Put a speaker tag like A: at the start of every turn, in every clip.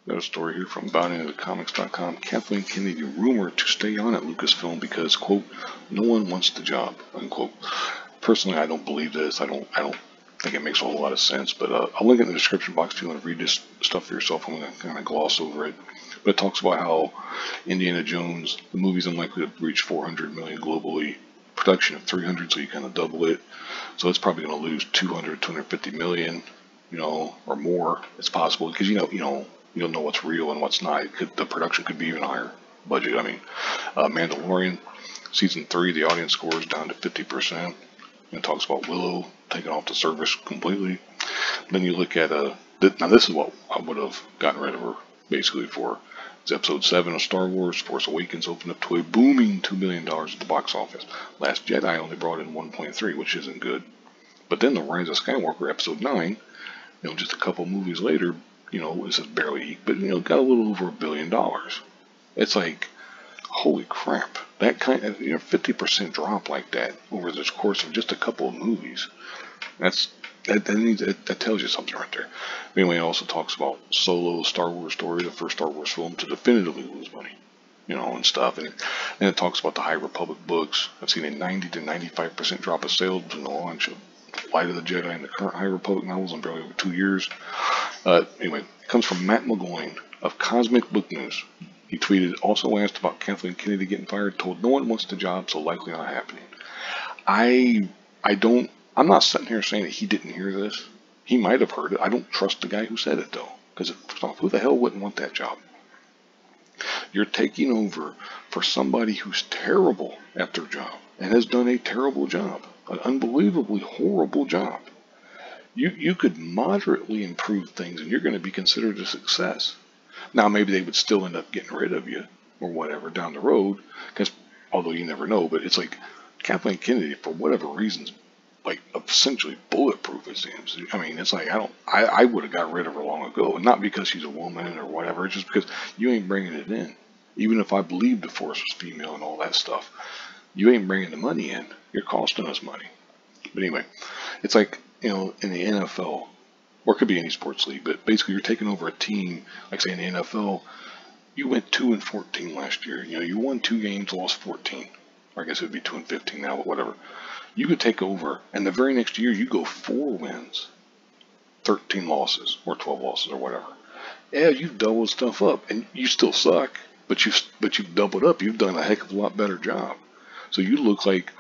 A: Got a story here from BountyOfTheComics.com. Kathleen Kennedy rumored to stay on at Lucasfilm because, quote, no one wants the job, unquote. Personally, I don't believe this. I don't think it makes a whole lot of sense, but I'll link it in the description box if you want to read this stuff for yourself. I'm going to kind of gloss over it. But it talks about how Indiana Jones, the movie's unlikely to reach 400 million globally, production of 300, so you kind of double it. So it's probably going to lose 200, 250 million, or more. It's possible because you don't know what's real and what's not. The production could be even higher budget. I mean, Mandalorian season 3, the audience score is down to 50%. It talks about Willow taking off the service completely. Then you look at now this is what I would have gotten rid of her basically for. It's episode 7 of Star Wars. Force Awakens opened up to a booming $2 billion at the box office. Last Jedi only brought in 1.3, which isn't good. But then the Rise of Skywalker episode 9, just a couple movies later, this is barely, but got a little over $1 billion. It's like, holy crap! That kind of 50% drop like that over the course of just a couple of movies. That tells you something right there. Anyway, it also talks about Solo, Star Wars story, the first Star Wars film to definitively lose money, and stuff. And it talks about the High Republic books. I've seen a 90 to 95% drop of sales between the launch of Light of the Jedi and the current High Republic novels in barely over 2 years. Anyway, it comes from Matt McGloin of Cosmic Book News. He tweeted, also asked about Kathleen Kennedy getting fired, told no one wants the job, so likely not happening. I'm not sitting here saying that he didn't hear this. He might have heard it. I don't trust the guy who said it, though. Because who the hell wouldn't want that job? You're taking over for somebody who's terrible at their job and has done a terrible job. An unbelievably horrible job. You could moderately improve things and you're going to be considered a success. Now, maybe they would still end up getting rid of you or whatever down the road, because although you never know, but it's like Kathleen Kennedy, for whatever reasons, like essentially bulletproof, it seems. I mean, it's like I would have got rid of her long ago, and not because she's a woman or whatever. It's just because you ain't bringing it in. Even if I believed the Force was female and all that stuff, you ain't bringing the money in. You're costing us money. But anyway, it's like in the NFL. Or it could be any sports league, but basically you're taking over a team, like say in the NFL, you went 2-14 last year. You won 2 games, lost 14. Or I guess it would be 2-15 now, but whatever. You could take over, and the very next year you go 4 wins, 13 losses, or 12 losses, or whatever. Yeah, you've doubled stuff up, and you still suck, but you've doubled up. You've done a heck of a lot better job. So you look like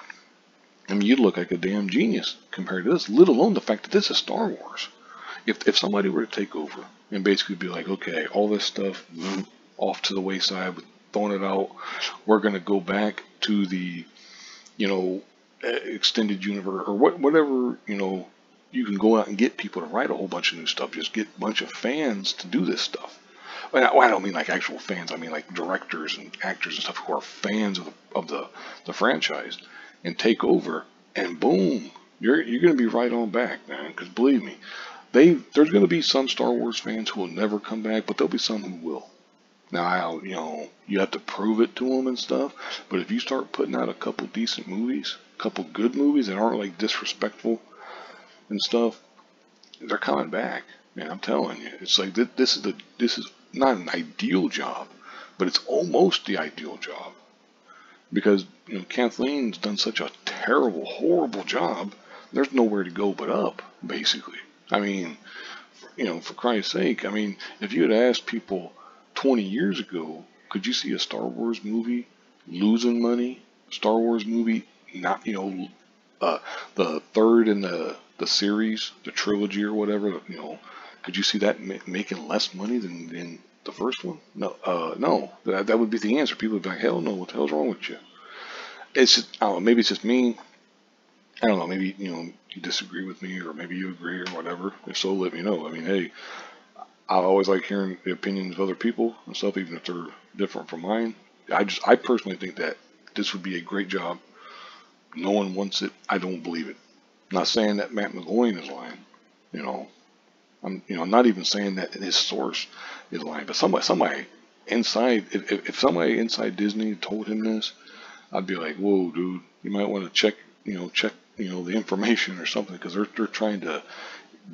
A: a damn genius compared to this, let alone the fact that this is Star Wars. If somebody were to take over and basically be like, okay, all this stuff off to the wayside, throwing it out, we're going to go back to the, extended universe or whatever, you can go out and get people to write a whole bunch of new stuff. Just get a bunch of fans to do this stuff. Well, I don't mean like actual fans. I mean like directors and actors and stuff who are fans of the franchise, and take over, and boom, you're going to be right on back, man. Because believe me. There's going to be some Star Wars fans who will never come back, but there'll be some who will. Now, you have to prove it to them and stuff, but if you start putting out a couple decent movies, a couple good movies that aren't like disrespectful and stuff, they're coming back. Man, I'm telling you, it's like this is not an ideal job, but it's almost the ideal job because Kathleen's done such a terrible, horrible job. There's nowhere to go but up, basically. I mean, for Christ's sake, I mean, if you had asked people 20 years ago, could you see a Star Wars movie losing money? Star Wars movie, not, the third in the series, the trilogy or whatever, could you see that making less money than the first one? No, no, that would be the answer. People would be like, hell no, what the hell's wrong with you? It's just, I don't know, maybe it's just me. I don't know, maybe, you disagree with me, or maybe you agree, or whatever. If so, let me know. I mean, hey, I always like hearing the opinions of other people and stuff, even if they're different from mine. I personally think that this would be a great job. No one wants it. I don't believe it. I'm not saying that Matt McGloin is lying. I'm not even saying that his source is lying, but somebody inside, if somebody inside Disney told him this, I'd be like, whoa, dude, you might want to check the information or something, because they're trying to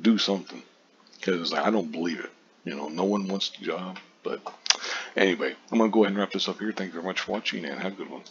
A: do something, because I don't believe it. You know, no one wants the job. But anyway, I'm going to go ahead and wrap this up here. Thank you very much for watching, and have a good one.